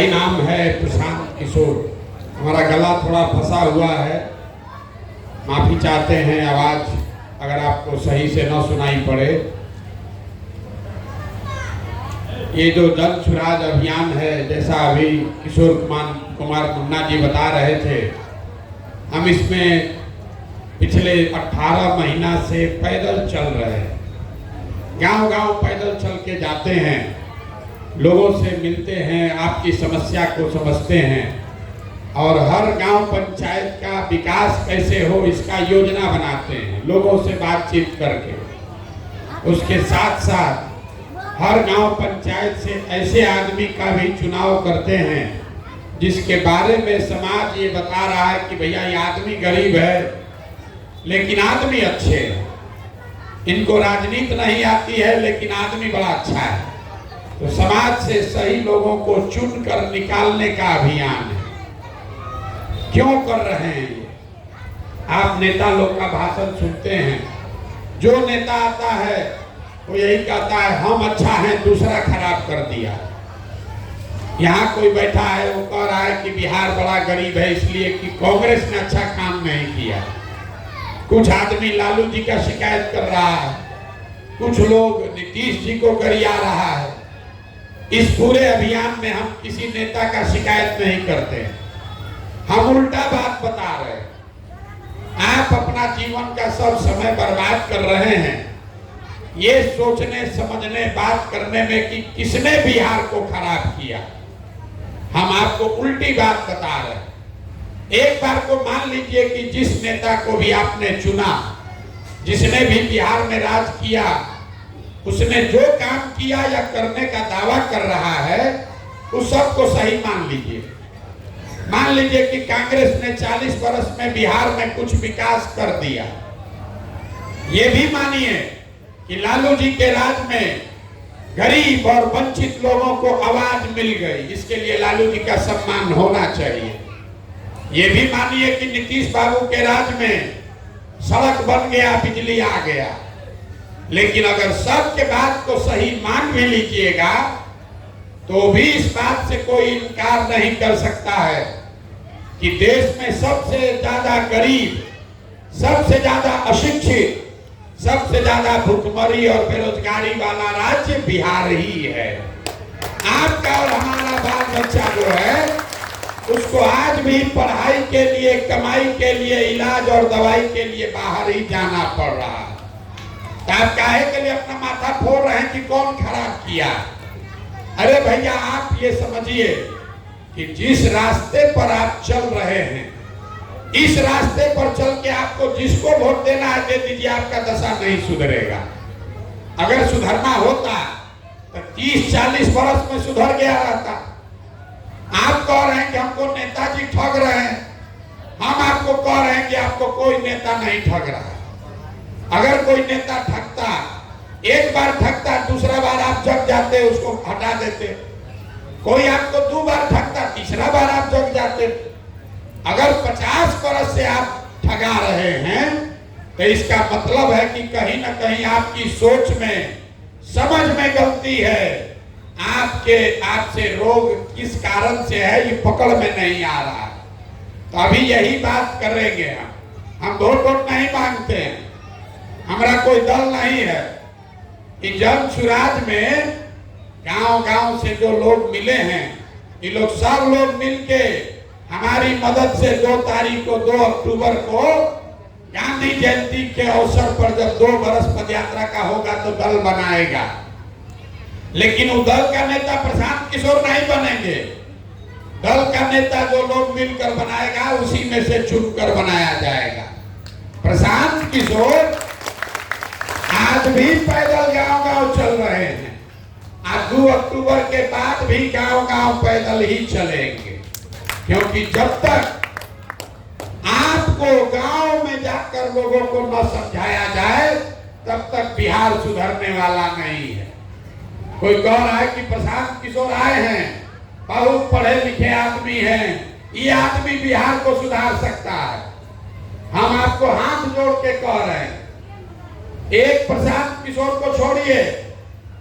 ही नाम है प्रशांत किशोर। हमारा गला थोड़ा फंसा हुआ है, माफ़ी चाहते हैं आवाज़ अगर आपको सही से न सुनाई पड़े। ये जो जन सुराज अभियान है, जैसा अभी किशोर कुमार मुन्ना जी बता रहे थे, हम इसमें पिछले 18 महीना से पैदल चल रहे हैं। गांव-गांव पैदल चल के जाते हैं, लोगों से मिलते हैं, आपकी समस्या को समझते हैं और हर गांव पंचायत का विकास कैसे हो इसका योजना बनाते हैं, लोगों से बातचीत करके। उसके साथ साथ हर गांव पंचायत से ऐसे आदमी का भी चुनाव करते हैं जिसके बारे में समाज ये बता रहा है कि भैया ये आदमी गरीब है लेकिन आदमी अच्छे हैं, इनको राजनीति नहीं आती है लेकिन आदमी बड़ा अच्छा है। तो समाज से सही लोगों को चुनकर निकालने का अभियान है। क्यों कर रहे हैं ये? आप नेता लोग का भाषण सुनते हैं, जो नेता आता है वो यही कहता है हम अच्छा हैं, दूसरा खराब कर दिया। यहाँ कोई बैठा है वो कह रहा है कि बिहार बड़ा गरीब है इसलिए कि कांग्रेस ने अच्छा काम नहीं किया। कुछ आदमी लालू जी का शिकायत कर रहा है, कुछ लोग नीतीश जी को गरिया रहा है। इस पूरे अभियान में हम किसी नेता का शिकायत नहीं करते, हम उल्टा बात बता रहे हैं। आप अपना जीवन का सब समय बर्बाद कर रहे हैं ये सोचने समझने बात करने में कि किसने बिहार को खराब किया। हम आपको उल्टी बात बता रहे हैं। एक बार को मान लीजिए कि जिस नेता को भी आपने चुना, जिसने भी बिहार में राज किया, उसने जो काम किया या करने का दावा कर रहा है उस सब को सही मान लीजिए। मान लीजिए कि कांग्रेस ने 40 वर्ष में बिहार में कुछ विकास कर दिया। ये भी मानिए कि लालू जी के राज में गरीब और वंचित लोगों को आवाज मिल गई, इसके लिए लालू जी का सम्मान होना चाहिए। ये भी मानिए कि नीतीश बाबू के राज में सड़क बन गया, बिजली आ गया। लेकिन अगर सबके बात को सही मान भी लीजिएगा तो भी इस बात से कोई इनकार नहीं कर सकता है कि देश में सबसे ज्यादा गरीब, सबसे ज्यादा अशिक्षित, सबसे ज्यादा भुखमरी और बेरोजगारी वाला राज्य बिहार ही है। आपका और हमारा बाल बच्चा जो है उसको आज भी पढ़ाई के लिए, कमाई के लिए, इलाज और दवाई के लिए बाहर ही जाना पड़ रहा है। तो आप काहे के लिए अपना माथा फोड़ रहे हैं कि कौन खराब किया? अरे भैया आप ये समझिए कि जिस रास्ते पर आप चल रहे हैं, इस रास्ते पर चल के आपको जिसको वोट देना है दे दीजिए, आपका दशा नहीं सुधरेगा। अगर सुधरना होता तो 30-40 वर्ष में सुधर गया रहता। आप कह रहे हैं कि हमको नेताजी ठग रहे हैं, हम आपको कह रहे हैं कि आपको कोई नेता नहीं ठग रहा है। अगर कोई नेता ठगता, एक बार ठगता, दूसरा बार आप जग जाते, उसको हटा देते। कोई आपको 2 बार ठगता, तीसरा बार आप जग जाते। अगर 50 वर्ष से आप ठगा रहे हैं तो इसका मतलब है कि कहीं ना कहीं आपकी सोच में, समझ में गलती है। आपसे रोग किस कारण से है ये पकड़ में नहीं आ रहा। तो अभी यही बात करेंगे हम वोट नहीं मांगते हैं, हमारा कोई दल नहीं है। कि जन सुराज में गांव-गांव से जो लोग मिले हैं, ये लोग सब लोग मिलके हमारी मदद से 2 तारीख को 2 अक्टूबर को गांधी जयंती के अवसर पर जब 2 बरस पदयात्रा का होगा तो दल बनाएगा। लेकिन वो दल का नेता प्रशांत किशोर नहीं बनेंगे। दल का नेता जो लोग मिलकर बनाएगा उसी में से चुनकर बनाया जाएगा। प्रशांत किशोर आज भी पैदल गांव-गांव चल रहे हैं। आज 2 अक्टूबर के बाद भी गांव-गांव पैदल ही चलेंगे, क्योंकि जब तक आपको गांव में जाकर लोगों को न समझाया जाए तब तक बिहार सुधरने वाला नहीं है। कोई कह रहा है कि प्रशांत किशोर आए हैं, बहुत पढ़े लिखे आदमी हैं, ये आदमी बिहार को सुधार सकता है। हम आपको हाथ जोड़ के कह रहे हैं, एक प्रशांत किशोर को छोड़िए,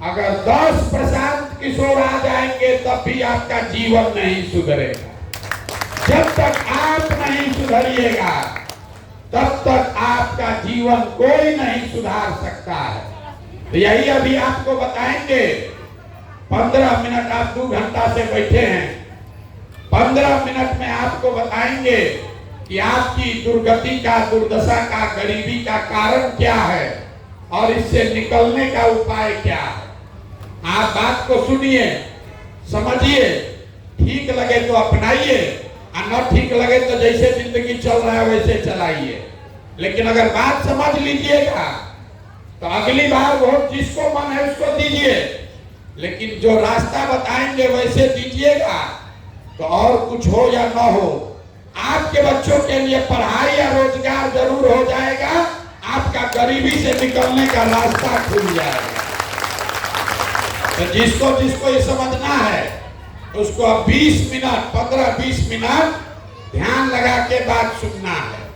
अगर 10 प्रशांत किशोर आ जाएंगे तब भी आपका जीवन नहीं सुधरेगा। जब तक आप नहीं सुधरिएगा तब तक आपका जीवन कोई नहीं सुधार सकता है। तो यही अभी आपको बताएंगे। 15 मिनट आप 2 घंटा से बैठे हैं, 15 मिनट में आपको बताएंगे कि आपकी दुर्गति का, दुर्दशा का, गरीबी का कारण क्या है और इससे निकलने का उपाय क्या है। आप बात को सुनिए, समझिए, ठीक लगे तो अपनाइए और न ठीक लगे तो जैसे जिंदगी चल रहा है वैसे चलाइए। लेकिन अगर बात समझ लीजिएगा तो अगली बार वोट जिसको मन है उसको दीजिए, लेकिन जो रास्ता बताएंगे वैसे दीजिएगा। तो और कुछ हो या ना हो, आपके बच्चों के लिए पढ़ाई या रोजगार जरूर हो जाएगा, आपका गरीबी से निकलने का रास्ता खुल जाएगा। तो जिसको जिसको ये समझना है उसको अब 20 मिनट, 15-20 मिनट ध्यान लगा के बात सुनना है।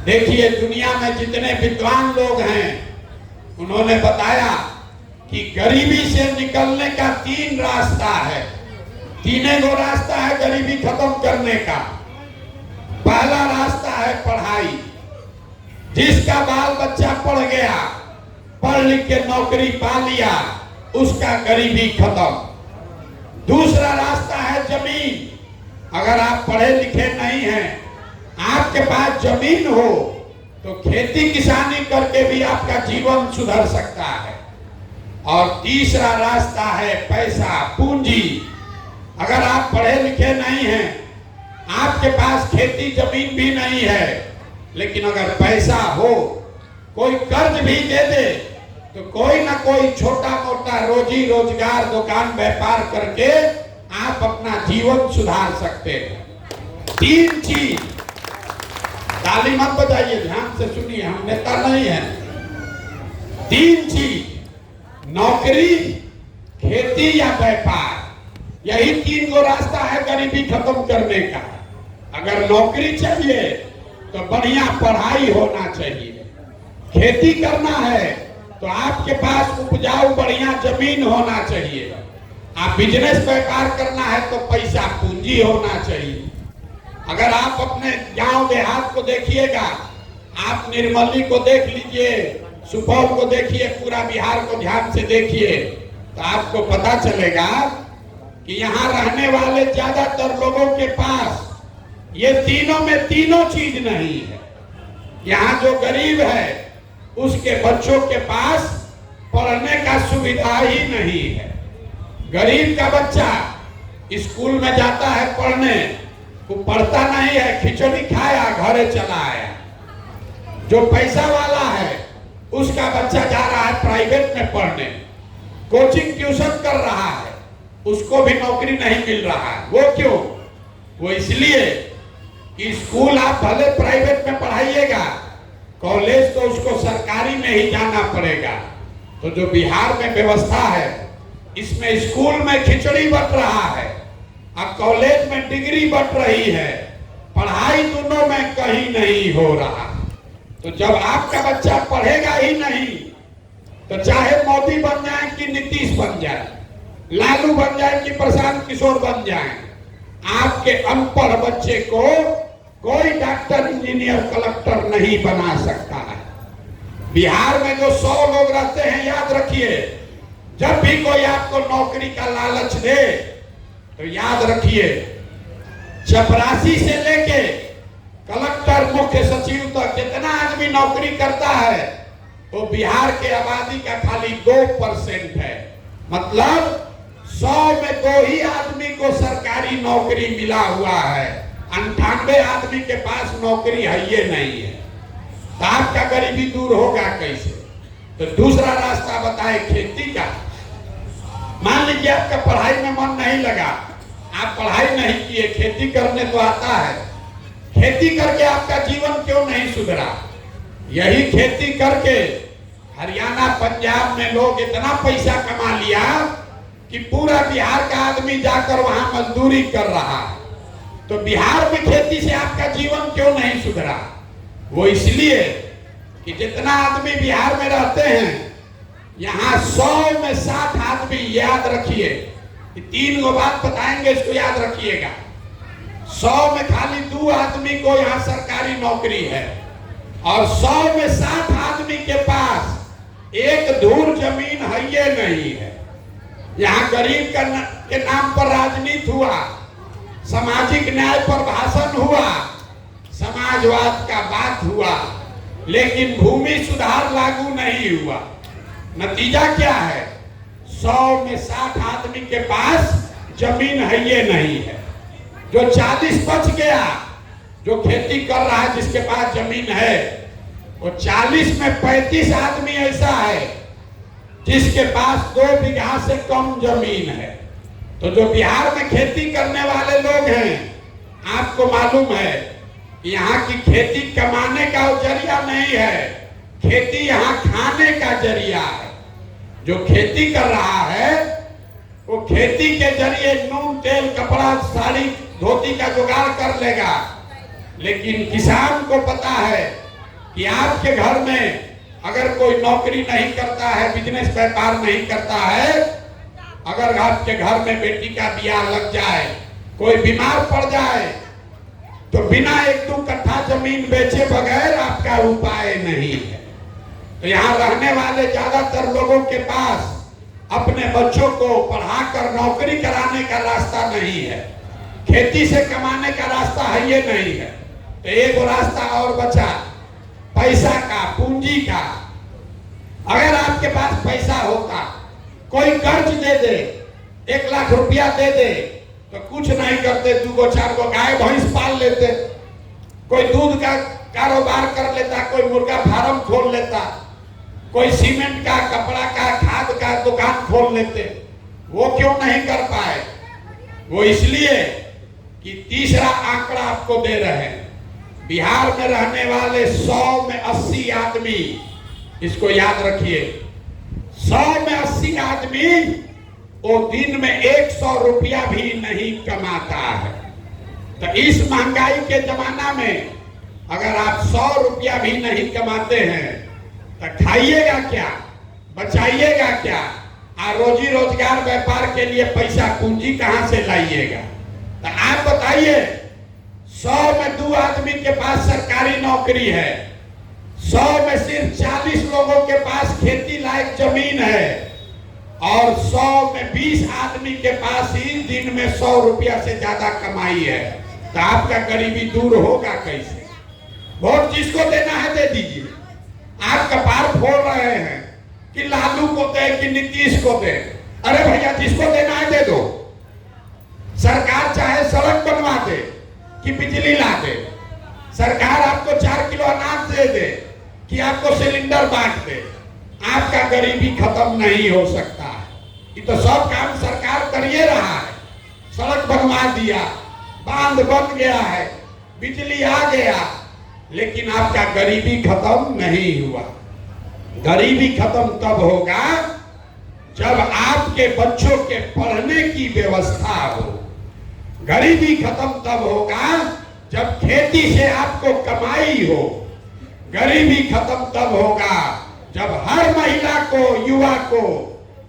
देखिए, दुनिया में जितने विद्वान लोग हैं उन्होंने बताया कि गरीबी से निकलने का 3 रास्ता है। 3 गो रास्ता है गरीबी खत्म करने का। पहला रास्ता है पढ़ाई। जिसका बाल बच्चा पढ़ गया, पढ़ लिख के नौकरी पा लिया, उसका गरीबी खत्म। दूसरा रास्ता है जमीन। अगर आप पढ़े लिखे नहीं हैं, आपके पास जमीन हो तो खेती किसानी करके भी आपका जीवन सुधर सकता है। और तीसरा रास्ता है पैसा, पूंजी। अगर आप पढ़े लिखे नहीं हैं, आपके पास खेती जमीन भी नहीं है, लेकिन अगर पैसा हो, कोई कर्ज भी दे दे तो कोई ना कोई छोटा मोटा रोजी रोजगार, दुकान व्यापार करके आप अपना जीवन सुधार सकते हैं। 3 चीज। ताली मत बजाइए, ध्यान से सुनिए, हम नेता नहीं हैं। 3 चीज, नौकरी, खेती या व्यापार, यही 3 गो रास्ता है गरीबी खत्म करने का। अगर नौकरी चाहिए तो बढ़िया पढ़ाई होना चाहिए। खेती करना है तो आपके पास उपजाऊ बढ़िया जमीन होना चाहिए। आप बिजनेस व्यापार करना है तो पैसा पूंजी होना चाहिए। अगर आप अपने गांव देहात को देखिएगा, आप निर्मली को देख लीजिए, सुपौल को देखिए, पूरा बिहार को ध्यान से देखिए, तो आपको पता चलेगा कि यहाँ रहने वाले ज्यादातर लोगों के पास ये तीनों में तीनों चीज नहीं है। यहाँ जो गरीब है उसके बच्चों के पास पढ़ने का सुविधा ही नहीं है। गरीब का बच्चा स्कूल में जाता है पढ़ने, वो पढ़ता नहीं है, खिचड़ी खाया घरे चला आया। जो पैसा वाला है उसका बच्चा जा रहा है प्राइवेट में पढ़ने, कोचिंग ट्यूशन कर रहा है, उसको भी नौकरी नहीं मिल रहा है। वो क्यों? वो इसलिए कि स्कूल आप भले प्राइवेट में पढ़ाइएगा, कॉलेज तो उसको सरकारी में ही जाना पड़ेगा। तो जो बिहार में व्यवस्था है, इसमें स्कूल में खिचड़ी बट रहा है, अब कॉलेज में डिग्री बट रही है, पढ़ाई दोनों में कहीं नहीं हो रहा। तो जब आपका बच्चा पढ़ेगा ही नहीं तो चाहे मोदी बन जाए कि नीतीश बन जाए, लालू बन जाए कि प्रशांत किशोर बन जाए, आपके अनपढ़ बच्चे को कोई डॉक्टर, इंजीनियर, कलेक्टर नहीं बना सकता है। बिहार में जो 100 लोग रहते हैं, याद रखिए, जब भी कोई आपको नौकरी का लालच दे तो याद रखिए, चपरासी से लेके कलेक्टर, मुख्य सचिव तक जितना आदमी नौकरी करता है तो बिहार के आबादी का खाली 2% है। मतलब 100 में 2 ही आदमी को सरकारी नौकरी मिला हुआ है, 98 आदमी के पास नौकरी है ये नहीं है। तो आपका गरीबी दूर होगा कैसे? तो दूसरा रास्ता बताए खेती का। मान लीजिए आपका पढ़ाई में मन नहीं लगा, आप पढ़ाई नहीं किए, खेती करने तो आता है, खेती करके आपका जीवन क्यों नहीं सुधरा? यही खेती करके हरियाणा, पंजाब में लोग इतना पैसा कमा लिया कि पूरा बिहार का आदमी जाकर वहां मजदूरी कर रहा है। तो बिहार में खेती से आपका जीवन क्यों नहीं सुधरा? वो इसलिए कि जितना आदमी बिहार में रहते हैं यहाँ 100 में 60 आदमी, याद रखिए, 3 गो बात बताएंगे, इसको याद रखिएगा। 100 में खाली 2 आदमी को यहाँ सरकारी नौकरी है और 100 में 60 आदमी के पास एक धूर जमीन है ये नहीं है। यहाँ गरीब के नाम पर राजनीति हुआ, सामाजिक न्याय पर भाषण हुआ, समाजवाद का बात हुआ, लेकिन भूमि सुधार लागू नहीं हुआ। नतीजा क्या है? 100 में 60 आदमी के पास जमीन है ये नहीं है। जो 40 बच गया, जो खेती कर रहा है, जिसके पास जमीन है, वो 40 में 35 आदमी ऐसा है जिसके पास 2 बीघा से कम जमीन है। तो जो बिहार में खेती करने वाले लोग हैं, आपको मालूम है कि यहाँ की खेती कमाने का जरिया नहीं है, खेती यहाँ खाने का जरिया है। जो खेती कर रहा है वो खेती के जरिए नून तेल कपड़ा साड़ी धोती का जुगाड़ कर लेगा, लेकिन किसान को पता है कि आपके घर में अगर कोई नौकरी नहीं करता है, बिजनेस व्यापार नहीं करता है, अगर आपके घर में बेटी का ब्याह लग जाए, कोई बीमार पड़ जाए, तो बिना 1-2 कट्ठा जमीन बेचे बगैर आपका उपाय नहीं है। तो यहाँ रहने वाले ज्यादातर लोगों के पास अपने बच्चों को पढ़ाकर नौकरी कराने का रास्ता नहीं है, खेती से कमाने का रास्ता है ये नहीं है। तो एक रास्ता और बचा, पैसा का, पूंजी का। अगर आपके पास पैसा होता, कोई कर्ज दे दे, 1 लाख रुपया दे दे, तो कुछ नहीं करते, 2-4 गो गाय भैंस पाल लेते, कोई दूध का कारोबार कर लेता, कोई मुर्गा फार्म खोल लेता, कोई सीमेंट का, कपड़ा का, खाद का दुकान खोल लेते। वो क्यों नहीं कर पाए? वो इसलिए कि तीसरा आंकड़ा आपको दे रहे हैं, बिहार में रहने वाले 100 में 80 आदमी, इसको याद रखिए, 100 में 80 आदमी वो दिन में 100 रुपया भी नहीं कमाता है। तो इस महंगाई के जमाना में अगर आप 100 रुपया भी नहीं कमाते हैं तो खाइएगा क्या, बचाइएगा क्या, और रोजी रोजगार व्यापार के लिए पैसा पूंजी कहां से लाइएगा? तो आप बताइए, 100 में 2 आदमी के पास सरकारी नौकरी है, 100 में सिर्फ 40 लोगों के पास खेती लायक जमीन है, और 100 में 20 आदमी के पास ही दिन में 100 रुपया से ज्यादा कमाई है। तो आपका गरीबी दूर होगा कैसे? वोट जिसको देना है दे दीजिए। आप कपार फोड़ रहे हैं कि लालू को दे कि नीतीश को दे। अरे भैया, जिसको देना है दे दो। सरकार चाहे सड़क बनवा दे कि बिजली ला दे, सरकार आपको 4 किलो अनाज दे दे कि आपको सिलेंडर बांट दे, आपका गरीबी खत्म नहीं हो सकता है। ये तो सब काम सरकार कर ही रहा है। सड़क बनवा दिया, बांध बन गया है, बिजली आ गया, लेकिन आपका गरीबी खत्म नहीं हुआ। गरीबी खत्म तब होगा जब आपके बच्चों के पढ़ने की व्यवस्था हो। गरीबी खत्म तब होगा जब खेती से आपको कमाई हो। गरीबी खत्म तब होगा जब हर महिला को, युवा को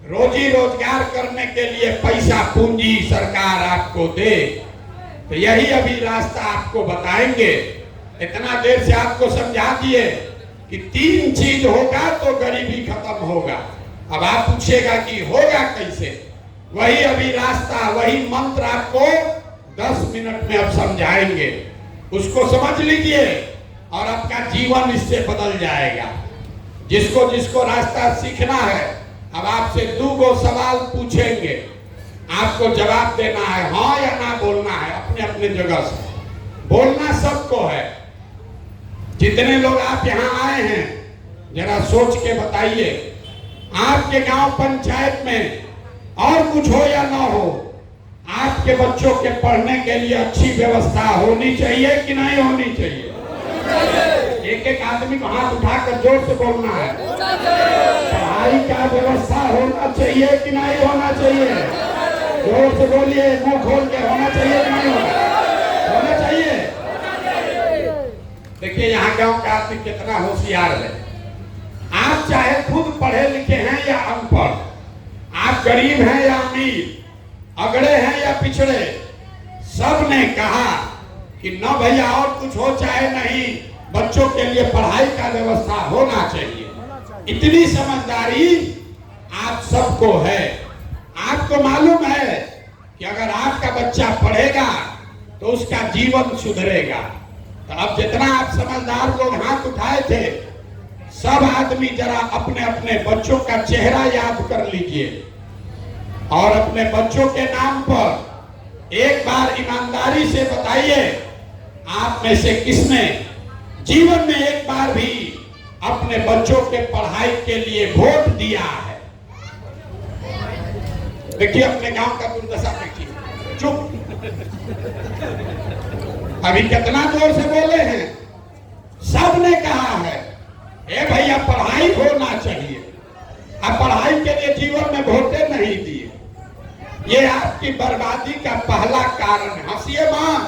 रोजी रोजगार करने के लिए पैसा पूंजी सरकार आपको दे। तो यही अभी रास्ता आपको बताएंगे। इतना देर से आपको समझा दिए कि 3 चीज होगा तो गरीबी खत्म होगा। अब आप पूछेगा कि होगा कैसे? वही अभी रास्ता, वही मंत्र आपको 10 मिनट में अब समझाएंगे। उसको समझ लीजिए और आपका जीवन इससे बदल जाएगा। जिसको जिसको रास्ता सीखना है, अब आपसे 2 सवाल पूछेंगे, आपको जवाब देना है, हाँ या ना बोलना है। अपने अपने जगह से बोलना सबको है। जितने लोग आप यहाँ आए हैं, जरा सोच के बताइए, आपके गांव पंचायत में और कुछ हो या ना हो, आपके बच्चों के पढ़ने के लिए अच्छी व्यवस्था होनी चाहिए कि नहीं होनी चाहिए? एक एक आदमी को हाथ उठाकर जोर से बोलना है। पढ़ाई का व्यवस्था होना चाहिए कि नहीं होना चाहिए? जोर से बोलिए, मुंह खोल के, होना चाहिए कि नहीं होना चाहिए? देखिए यहाँ गांव का आदमी कितना होशियार है। आप चाहे खुद पढ़े लिखे हैं या अनपढ़, आप गरीब हैं या अमीर, अगड़े हैं या पिछड़े, सब ने कहा कि न भैया और कुछ हो चाहे नहीं, बच्चों के लिए पढ़ाई का व्यवस्था होना चाहिए। इतनी समझदारी आप सबको है। आपको मालूम है कि अगर आपका बच्चा पढ़ेगा तो उसका जीवन सुधरेगा। तो अब जितना आप समझदार लोग हाथ उठाए थे, सब आदमी जरा अपने अपने बच्चों का चेहरा याद कर लीजिए और अपने बच्चों के नाम पर एक बार ईमानदारी से बताइए, आप में से किसने जीवन में एक बार भी अपने बच्चों के पढ़ाई के लिए वोट दिया है? देखिए अपने गांव का दुर्दशा देखिए। चुप। अभी कितना जोर से बोले हैं। सब ने कहा है ए भैया पढ़ाई होना चाहिए। अब पढ़ाई के लिए जीवन में वोटे नहीं दिए, ये आपकी बर्बादी का पहला कारण है। हंसिए मां,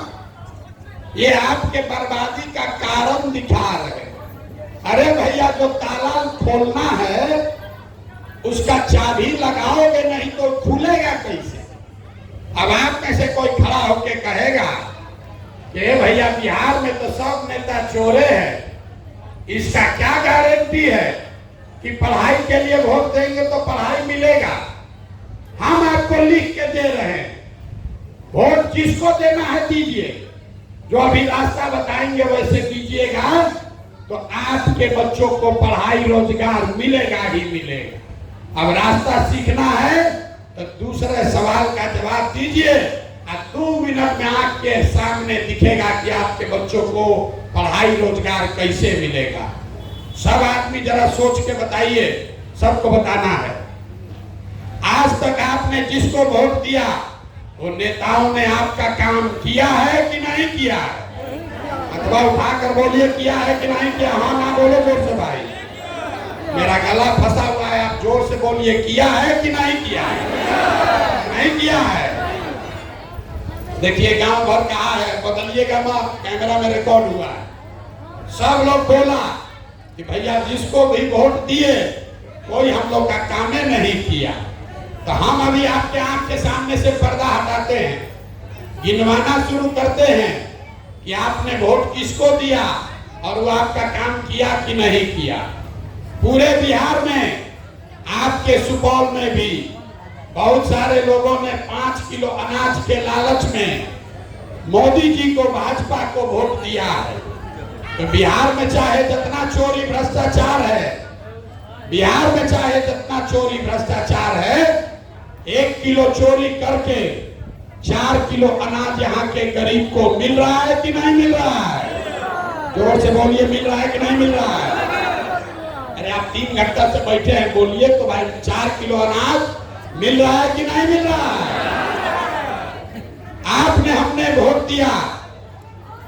ये आपके बर्बादी का कारण दिखा रहे। अरे भैया जो ताला खोलना है उसका चाबी लगाओगे नहीं तो खुलेगा कैसे? अब आप में से कोई खड़ा होके कहेगा कि भैया बिहार में तो सब नेता चोरे हैं, इसका क्या गारंटी है कि पढ़ाई के लिए वोट देंगे तो पढ़ाई मिलेगा? हम आपको लिख के दे रहे हैं, वोट जिसको देना है दीजिए, जो अभी रास्ता बताएंगे वैसे कीजिएगा तो आपके बच्चों को पढ़ाई रोजगार मिलेगा ही मिलेगा। अब रास्ता सीखना है तो दूसरे सवाल का जवाब दीजिए और 2 मिनट में आपके सामने दिखेगा कि आपके बच्चों को पढ़ाई रोजगार कैसे मिलेगा। सब आदमी जरा सोच के बताइए, सबको बताना है। आज तक आपने जिसको वोट दिया वो नेताओं ने आपका काम किया है कि नहीं किया है? अथवा उठाकर बोलिए किया है कि नहीं किया। हाँ ना बोलो जोर से भाई, मेरा गला फंसा हुआ है, आप जोर से बोलिए किया है कि नहीं किया है? नहीं किया है। देखिए गांव भर कहा है, बदलिएगा मत, कैमरा में रिकॉर्ड हुआ है। सब लोग बोला कि भैया जिसको भी वोट दिए कोई हम लोग का काम नहीं किया। तो हम अभी आपके आंख के सामने से पर्दा हटाते हैं, गिनवाना शुरू करते हैं कि आपने वोट किसको दिया और वो आपका काम किया कि नहीं किया। पूरे बिहार में, आपके सुपौल में भी बहुत सारे लोगों ने 5 किलो अनाज के लालच में मोदी जी को, भाजपा को वोट दिया है। तो बिहार में चाहे जितना चोरी भ्रष्टाचार है, बिहार में चाहे जितना चोरी भ्रष्टाचार है, 1 किलो चोरी करके 4 किलो अनाज यहाँ के गरीब को मिल रहा है कि नहीं मिल रहा है? जोर से बोलिए, मिल रहा है कि नहीं मिल रहा है? अरे आप 3 घंटा से बैठे हैं, बोलिए तो भाई 4 किलो अनाज मिल रहा है कि नहीं मिल रहा है? आपने, हमने वोट दिया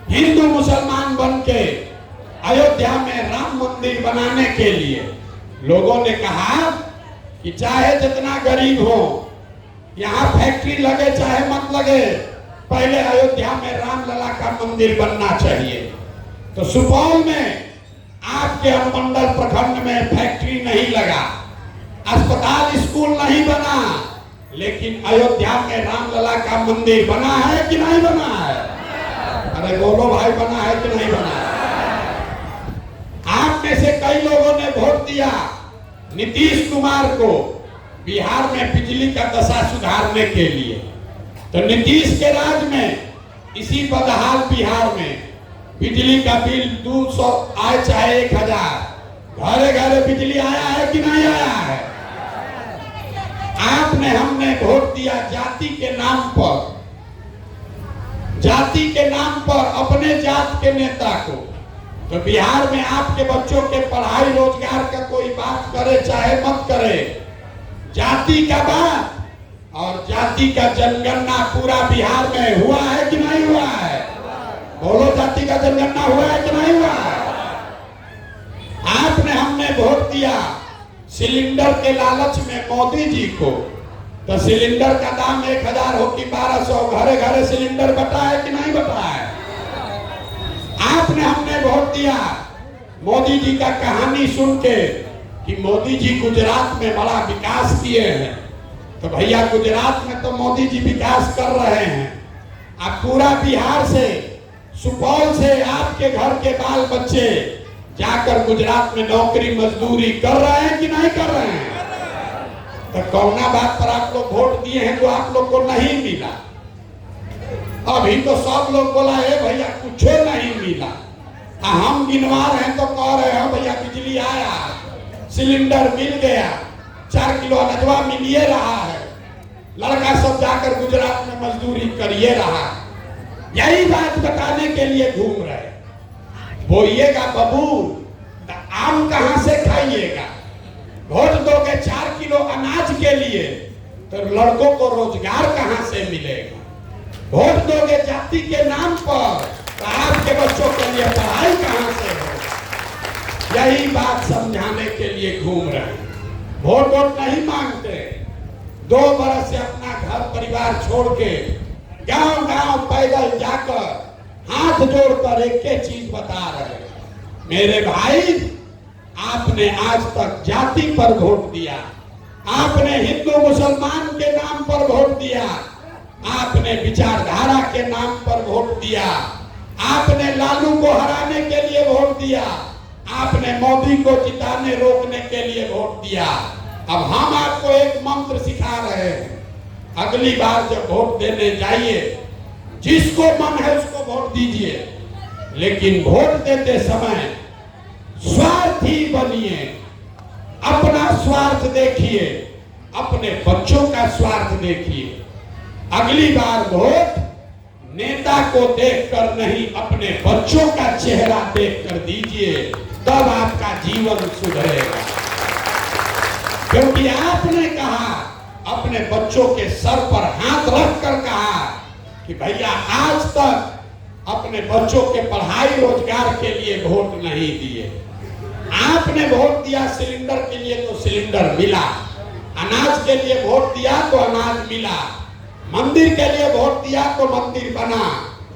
हिंदू मुसलमान बन के अयोध्या में राम मंदिर बनाने के लिए। लोगों ने कहा कि चाहे जितना गरीब हो, यहाँ फैक्ट्री लगे चाहे मत लगे, पहले अयोध्या में रामलला का मंदिर बनना चाहिए। तो सुपौल में आपके अनुमंडल प्रखंड में फैक्ट्री नहीं लगा, अस्पताल स्कूल नहीं बना, लेकिन अयोध्या में रामलला का मंदिर बना है कि नहीं बना है? अरे बोलो भाई, बना है कि नहीं बना है? आप में से कई लोगों ने वोट दिया नीतीश कुमार को बिहार में बिजली का दशा सुधारने के लिए। तो नीतीश के राज में इसी बदहाल बिहार में बिजली का बिल 200 आए चाहे 1000, घरे घरे बिजली आया है कि नहीं आया है? आपने, हमने वोट दिया जाति के नाम पर, जाति के नाम पर अपने जात के नेता को। तो बिहार में आपके बच्चों के पढ़ाई रोजगार का कोई बात करे चाहे मत करे, जाति का बात और जाति का जनगणना पूरा बिहार में हुआ है कि नहीं हुआ है? बोलो, जाति का जनगणना हुआ है कि नहीं हुआ है? आपने, हमने वोट दिया सिलेंडर के लालच में मोदी जी को। तो सिलेंडर का दाम 1000 हो कि 1200, घरे घरे सिलेंडर बटा है कि नहीं बटा है? आपने, हमने वोट दिया मोदी जी का कहानी सुन के कि मोदी जी गुजरात में बड़ा विकास किए हैं। तो भैया गुजरात में तो मोदी जी विकास कर रहे हैं, अब पूरा बिहार से, सुपौल से आपके घर के बाल बच्चे जाकर गुजरात में नौकरी मजदूरी कर रहे हैं कि नहीं कर रहे हैं? तो कौना बात पर आप लोग वोट दिए हैं जो आप लोग को नहीं मिला? अभी तो सब लोग बोला है भैया कुछ नहीं मिला, हम गिनवा रहे हैं तो कह रहे हैं भैया बिजली आया, सिलेंडर मिल गया, 4 किलो अनजवा मिलिए रहा है, लड़का सब जाकर गुजरात में मजदूरी करिए रहा। यही बात बताने के लिए घूम रहे। बोइएगा बबूल तो आम कहां से खाइएगा? वोट दोगे 4 किलो अनाज के लिए तो लड़कों को रोजगार कहां से मिलेगा? वोट दोगे जाति के नाम पर तो आपके बच्चों के लिए पढ़ाई कहां से होगी? यही बात समझाने के लिए घूम रहे हैं। वोट नहीं मांगते, 2 बरस से अपना घर परिवार छोड़ के गांव गांव पैदल जाकर हाथ जोड़कर एक चीज बता रहे हैं, मेरे भाई आपने आज तक जाति पर वोट दिया, आपने हिंदू मुसलमान के नाम पर वोट दिया, आपने विचारधारा के नाम पर वोट दिया, आपने लालू को हराने के लिए वोट दिया, आपने मोदी को जिताने रोकने के लिए वोट दिया। अब हम आपको एक मंत्र सिखा रहे हैं, अगली बार जब वोट देने जाइए जिसको मन है उसको वोट दीजिए, लेकिन वोट देते समय स्वार्थी बनिए, अपना स्वार्थ देखिए, अपने बच्चों का स्वार्थ देखिए। अगली बार वोट नेता को देखकर नहीं, अपने बच्चों का चेहरा देखकर दीजिए, तब आपका जीवन सुधरेगा। क्योंकि आपने कहा, अपने बच्चों के सर पर हाथ रखकर कहा कि भैया आज तक अपने बच्चों के पढ़ाई रोजगार के लिए वोट नहीं दिए। आपने वोट दिया सिलेंडर के लिए तो सिलेंडर मिला, अनाज के लिए वोट दिया तो अनाज मिला, मंदिर के लिए वोट दिया तो मंदिर बना।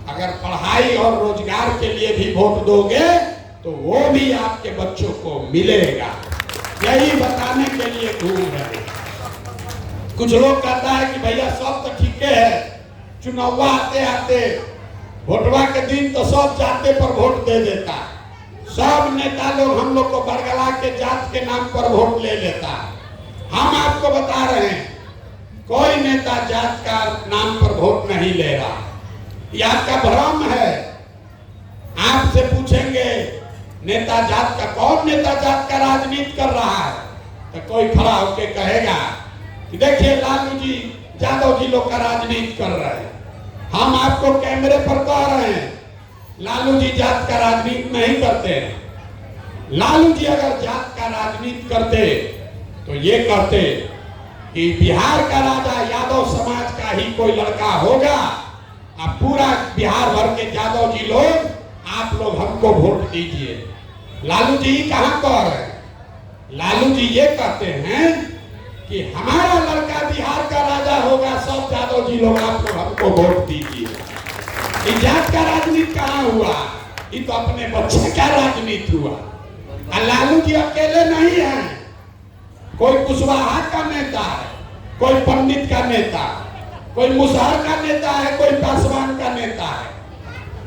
अगर पढ़ाई और रोजगार के लिए भी वोट दोगे तो वो भी आपके बच्चों को मिलेगा। यही बताने के लिए घूम रहे। कुछ लोग कहता है कि भैया सब तो ठीक है, चुनाव आते आते वोटवा के दिन तो सब जाते पर वोट दे देता, सब नेता लोग हम लोग को बरगला के जात के नाम पर वोट ले लेता। हम आपको बता रहे हैं कोई नेता जात का नाम पर वोट नहीं ले रहा, ये आपका भ्रम है। आपसे पूछेंगे नेता जात का, कौन नेता जात का राजनीति कर रहा है, तो कोई खड़ा होकर कहेगा कि देखिए लालू जी यादव जी लोग का राजनीति कर रहे हैं। हम आपको कैमरे पर कह रहे हैं लालू जी जात का राजनीति नहीं करते हैं। लालू जी अगर जात का राजनीति करते तो ये कहते कि बिहार का राजा यादव समाज का ही कोई लड़का होगा, अब पूरा बिहार भर के यादव जी लोग, आप लोग हमको वोट दीजिए। लालू जी कहां कह रहे हैं? लालू जी ये कहते हैं कि हमारा लड़का बिहार का राजा होगा, सब यादव जी लोग आप लोग हमको वोट दीजिए। जात का राजनीति कहाँ हुआ? ये तो अपने बच्चे का राजनीति हुआ। लालू जी अकेले नहीं है, कोई कुशवाहा का नेता है, कोई पंडित का नेता, कोई मुसहर का नेता है, कोई पासवान का नेता है,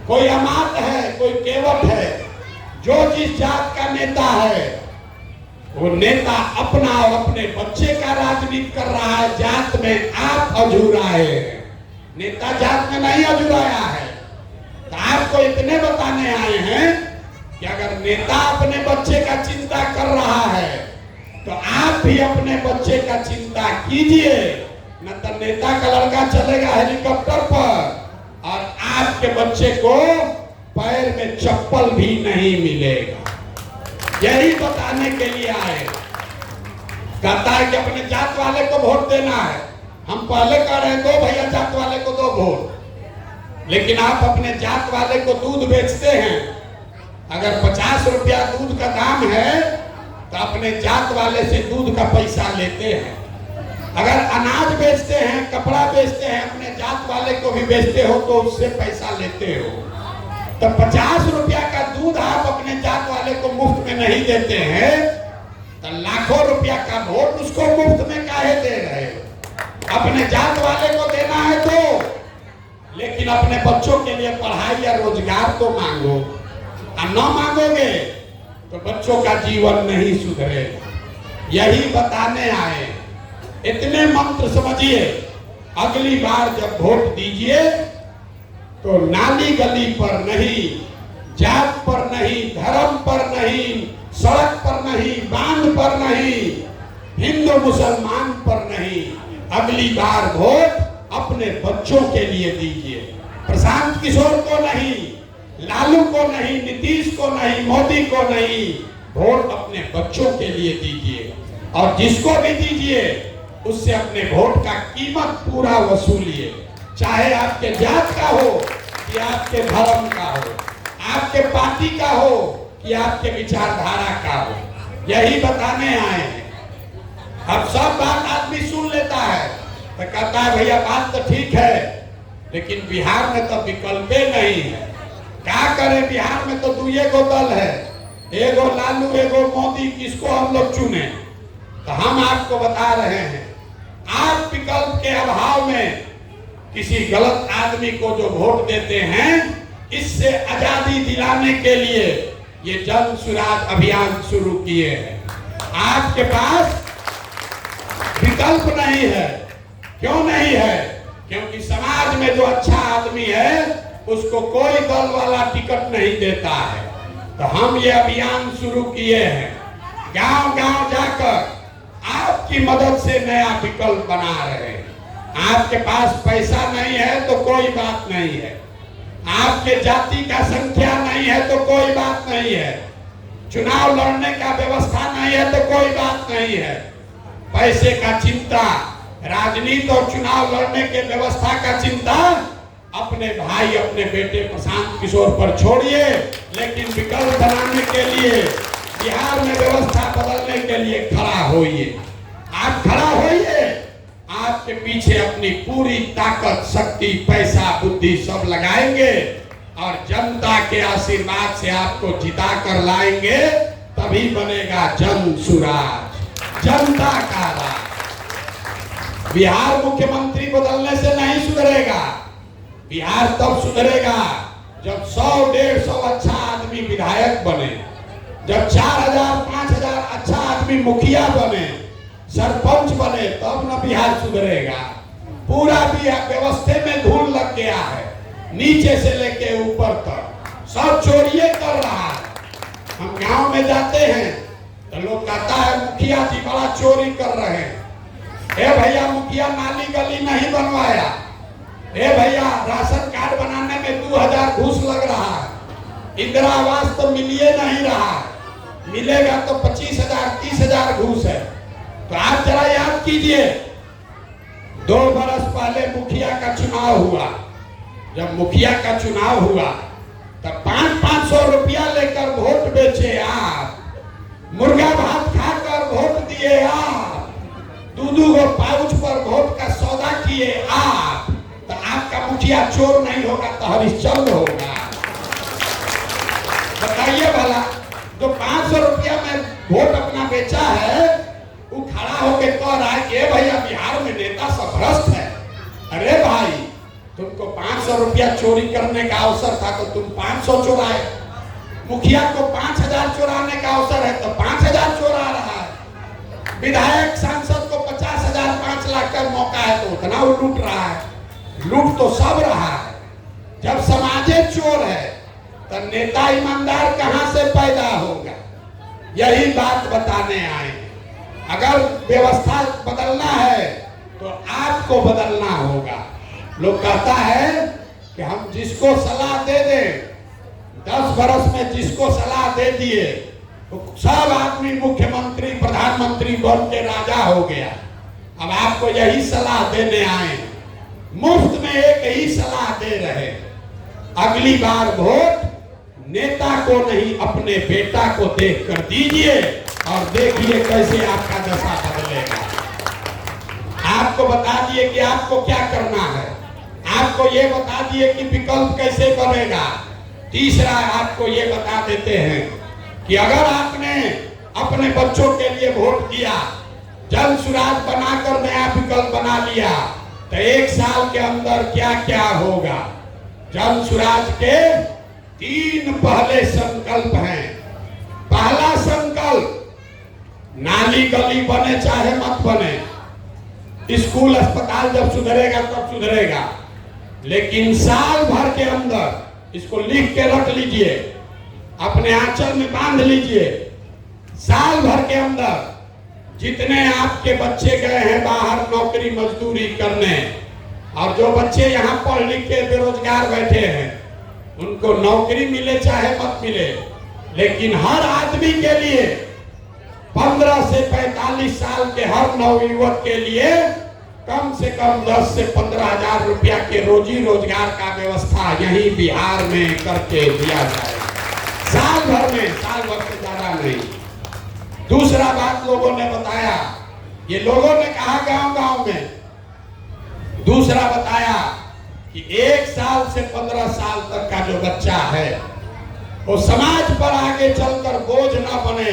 कोई अमात है, कोई केवट है। जो जिस जात का नेता है वो नेता अपना और अपने बच्चे का राजनीति कर रहा है। जात में आप अधूराए हैं, नेता जात में नहीं अधूराया है। तो आपको इतने बताने आए हैं कि अगर नेता अपने बच्चे का चिंता कर रहा है तो आप भी अपने बच्चे का चिंता कीजिए, न तो नेता का लड़का चलेगा हेलीकॉप्टर पर और आपके बच्चे को पैर में चप्पल भी नहीं मिलेगा। यही बताने के लिए आए। कहता है कि अपने जात वाले को वोट देना है। हम पहले कह रहे हैं दो भैया जात वाले को दो वोट, लेकिन आप अपने जात वाले को दूध बेचते हैं। अगर 50 रुपया दूध का दाम है तो अपने जात वाले से दूध का पैसा लेते हैं। अगर अनाज बेचते हैं, कपड़ा बेचते हैं, अपने जात वाले को भी बेचते हो तो उससे पैसा लेते हो। तो 50 रुपया का दूध आप अपने जात वाले को मुफ्त में नहीं देते हैं, तो लाखों रुपया का वोट उसको मुफ्त में काहे दे रहे हो? अपने जात वाले को देना है तो, लेकिन अपने बच्चों के लिए पढ़ाई या रोजगार तो मांगो। और न मांगोगे तो बच्चों का जीवन नहीं सुधरेगा। यही बताने आए। इतने मंत्र समझिए, अगली बार जब वोट दीजिए तो नाली गली पर नहीं, जात पर नहीं, धर्म पर नहीं, सड़क पर नहीं, बांध पर नहीं, हिंदू मुसलमान पर नहीं, अगली बार वोट अपने बच्चों के लिए दीजिए। प्रशांत किशोर को नहीं, लालू को नहीं, नीतीश को नहीं, मोदी को नहीं, वोट अपने बच्चों के लिए दीजिए। और जिसको भी दीजिए उससे अपने वोट का कीमत पूरा वसूलिए, चाहे आपके जात का हो कि आपके धर्म का हो, आपके पार्टी का हो कि आपके विचारधारा का हो। यही बताने आए हैं। अब सब बात आदमी सुन लेता है तो कहता है भैया बात तो ठीक है, लेकिन बिहार में तो विकल्प नहीं है। क्या करें, बिहार में तो दुए को दल है, एगो लालू एगो मोदी, किसको हम लोग चुने? तो हम आपको बता रहे हैं, आप विकल्प के अभाव में किसी गलत आदमी को जो वोट देते हैं, इससे आजादी दिलाने के लिए ये जन स्वराज अभियान शुरू किए हैं। आपके पास विकल्प नहीं है। क्यों नहीं है? क्योंकि समाज में जो अच्छा आदमी है उसको कोई दल वाला टिकट नहीं देता है। तो हम ये अभियान शुरू किए हैं, गांव गांव जाकर आपकी मदद से नया विकल्प बना रहे हैं। आपके पास पैसा नहीं है तो कोई बात नहीं है, आपके जाति का संख्या नहीं है तो कोई बात नहीं है, चुनाव लड़ने का व्यवस्था नहीं है तो कोई बात नहीं है, पैसे का चिंता, राजनीति और चुनाव लड़ने के व्यवस्था का चिंता अपने भाई अपने बेटे प्रशांत किशोर पर छोड़िए। लेकिन विकल्प बनाने के लिए, बिहार में व्यवस्था बदलने के लिए खड़ा होइए। आप खड़ा होइए, आपके पीछे अपनी पूरी ताकत, शक्ति, पैसा, बुद्धि सब लगाएंगे और जनता के आशीर्वाद से आपको जिता कर लाएंगे। तभी बनेगा जन सुराज, जनता का राज। बिहार मुख्यमंत्री बदलने से नहीं सुधरेगा। बिहार तब सुधरेगा जब 100-150 अच्छा आदमी विधायक बने, जब 4000-5000 अच्छा आदमी मुखिया बने, सरपंच बने, तब न बिहार सुधरेगा। पूरा बिहार व्यवस्था में धूल लग गया है, नीचे से लेके ऊपर तक सब चोरिये कर रहा है। हम गांव में जाते हैं तो लोग कहता है मुखिया जी बड़ा चोरी कर रहे हैं। ए भैया, मुखिया नाली गली नहीं बनवाया। ए भैया, राशन कार्ड बनाने में 2000 घूस लग रहा है। इंदिरा आवास तो मिलिए नहीं रहा, मिलेगा तो 25,000-30,000 घूस है। तो आप जरा याद कीजिए, 2 बरस पहले मुखिया का चुनाव हुआ। जब मुखिया का चुनाव हुआ तब 500-500 रुपया लेकर वोट बेचे आप, मुर्गा भात खाकर वोट दिए आप, 2-2 गो पाउच पर वोट का सौदा किए आप। तो आपका मुखिया चोर नहीं होगा तो हरिश्चंद्र होगा। बताइए भला, जो 500 रुपया में वोट अपना बेचा है, वो खड़ा होके कह रहा है कि भैया बिहार में नेता सब भ्रष्ट है। अरे भाई, तुमको 500 रुपया चोरी करने का अवसर था तो तुम 500 चुराए। मुखिया को 5000 चुराने का अवसर है तो 5000 चुरा रहा है। विधायक सांसद को 50,000 5 लाख का मौका है तो उतना वो लूट रहा है। लूट तो सब रहा है। जब समाजे चोर है तो नेता ईमानदार कहां से पैदा होगा? यही बात बताने आए हैं। अगर व्यवस्था बदलना है तो आपको बदलना होगा। लोग कहता है कि हम जिसको सलाह दे दें, 10 बरस में जिसको सलाह दे दिए तो सब आदमी मुख्यमंत्री प्रधानमंत्री बन के राजा हो गया। अब आपको यही सलाह देने आए, मुफ्त में एक ही सलाह दे रहे, अगली बार वोट नेता को नहीं अपने बेटा को देख कर दीजिए और देखिए कैसे आपका दशा बदलेगा। आपको बता दिए कि आपको क्या करना है, आपको ये बता दिए कि विकल्प कैसे बनेगा। तीसरा आपको ये बता देते हैं कि अगर आपने अपने बच्चों के लिए वोट दिया, जन सुराज बनाकर नया विकल्प बना लिया, तो 1 साल के अंदर क्या क्या होगा। जन सुराज के 3 पहले संकल्प हैं। पहला संकल्प, नाली गली बने चाहे मत बने, स्कूल अस्पताल जब सुधरेगा तब सुधरेगा, लेकिन साल भर के अंदर, इसको लिख के रख लीजिए, अपने आंचल में बांध लीजिए, साल भर के अंदर जितने आपके बच्चे गए हैं बाहर नौकरी मजदूरी करने, और जो बच्चे यहाँ पढ़ लिख के बेरोजगार बैठे हैं, उनको नौकरी मिले चाहे मत मिले, लेकिन हर आदमी के लिए 15 से 45 साल के हर नवयुवक के लिए कम से कम 10 से 15 हजार रुपया के रोजी रोजगार का व्यवस्था यही बिहार में करके दिया जाए, साल भर में, साल भर से ज्यादा नहीं। दूसरा बात लोगों ने बताया, ये लोगों ने कहा गांव गांव में, दूसरा बताया कि 1 साल से 15 साल तक का जो बच्चा है वो समाज पर आगे चलकर बोझ न बने,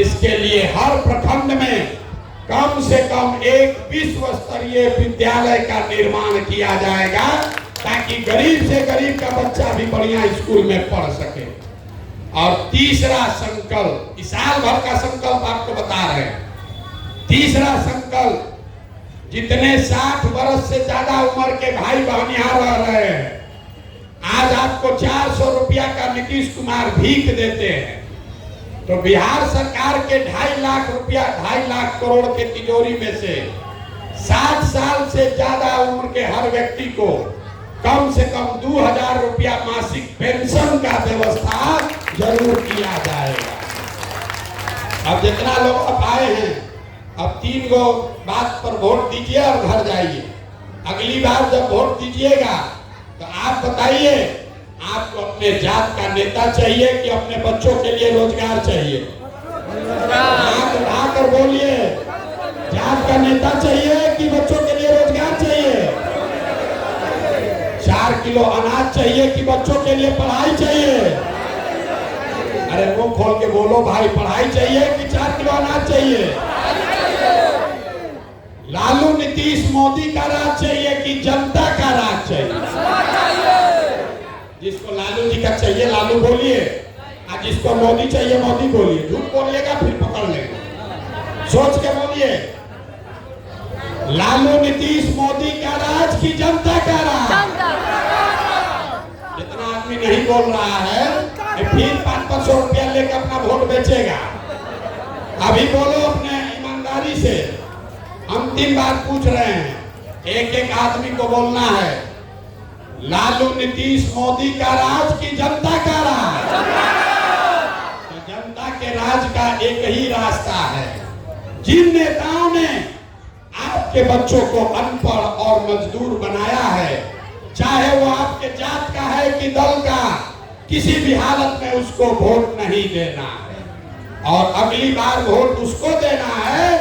इसके लिए हर प्रखंड में कम से कम एक विश्व स्तरीय विद्यालय का निर्माण किया जाएगा, ताकि गरीब से गरीब का बच्चा भी बढ़िया स्कूल में पढ़ सके। और तीसरा संकल्प, इस साल भर का संकल्प आपको बता रहे हैं। तीसरा संकल्प, जितने 60 वर्ष से ज्यादा उम्र के भाई बहन यहाँ रह रहे हैं, आज आपको 400 रुपया का नीतीश कुमार भीख देते हैं, तो बिहार सरकार के 2.5 लाख रुपया, 2.5 लाख करोड़ के तिजोरी में से 60 साल से ज्यादा उम्र के हर व्यक्ति को कम से कम 2000 रुपया मासिक पेंशन का व्यवस्था जरूर किया जाएगा। अब जितना लोग अब आए हैं, अब 3 गो बात पर वोट दीजिए और घर जाइए। अगली बार जब वोट दीजिएगा तो आप बताइए, आपको अपने जात का नेता चाहिए कि अपने बच्चों के लिए रोजगार चाहिए? आप उठाकर बोलिए, जात का नेता चाहिए कि बच्चों के लिए रोजगार चाहिए? 4 किलो अनाज चाहिए कि बच्चों के लिए पढ़ाई चाहिए? अरे मुंह खोल के बोलो भाई, पढ़ाई चाहिए कि 4 किलो अनाज चाहिए? लालू नीतीश मोदी का राज चाहिए कि जनता का राज चाहिए? जिसको लालू जी का चाहिए लालू बोलिए, और जिसको मोदी चाहिए मोदी बोलिए। झूठ बोलिएगा फिर पकड़ लेंगे, सोच के बोलिए। लालू नीतीश मोदी का राज की जनता का राज? जितना आदमी नहीं बोल रहा है फिर 500 रुपया लेकर अपना वोट बेचेगा। अभी बोलो अपने ईमानदारी से, अंतिम बार पूछ रहे हैं, एक एक आदमी को बोलना है, लालू नीतीश मोदी का राज की जनता का राज? तो जनता के राज का एक ही रास्ता है। जिन नेताओं ने आपके बच्चों को अनपढ़ और मजदूर बनाया है, चाहे वो आपके जात का है कि दल का, किसी भी हालत में उसको वोट नहीं देना है। और अगली बार वोट उसको देना है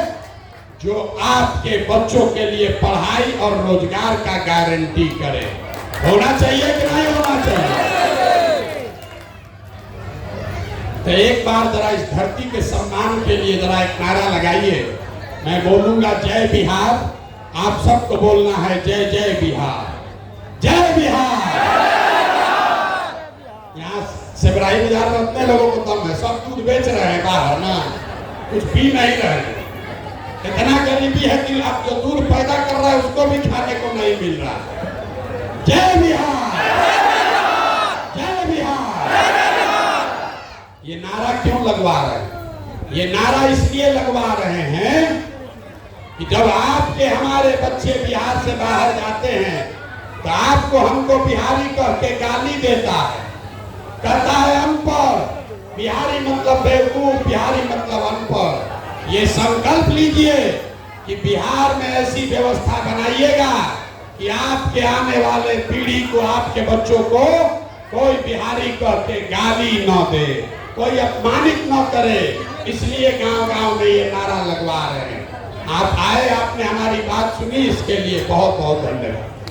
जो आपके बच्चों के लिए पढ़ाई और रोजगार का गारंटी करे। होना चाहिए कि नहीं होना चाहिए? तो एक बार जरा इस धरती के सम्मान के लिए जरा एक नारा लगाइए। मैं बोलूंगा जय बिहार, आप सबको बोलना है जय जय बिहार, जय बिहार। यहाँ सेबराई बाजार में अपने लोगों को दम है, सब दूध बेच रहे हैं बाहर ना, कुछ पी नहीं रहे हैं। इतना गरीबी है कि आप जो दूध पैदा कर रहा है उसको भी खाने को नहीं मिल रहा। जय बिहार, जय बिहार। ये नारा क्यों लगवा रहे हैं? ये नारा इसलिए लगवा रहे हैं कि जब आपके हमारे बच्चे बिहार से बाहर जाते हैं तो आपको हमको बिहारी कह के गाली देता है, कहता है अनपढ़। बिहारी मतलब बेवकूफ, बिहारी मतलब अनपढ़। ये संकल्प लीजिए कि बिहार में ऐसी व्यवस्था बनाइएगा कि आपके आने वाले पीढ़ी को, आपके बच्चों को कोई बिहारी कह के गाली न दे, कोई अपमानित न करे। इसलिए गांव-गांव में ये नारा लगवा रहे हैं। आप आए, आपने हमारी बात सुनी, इसके लिए बहुत बहुत धन्यवाद।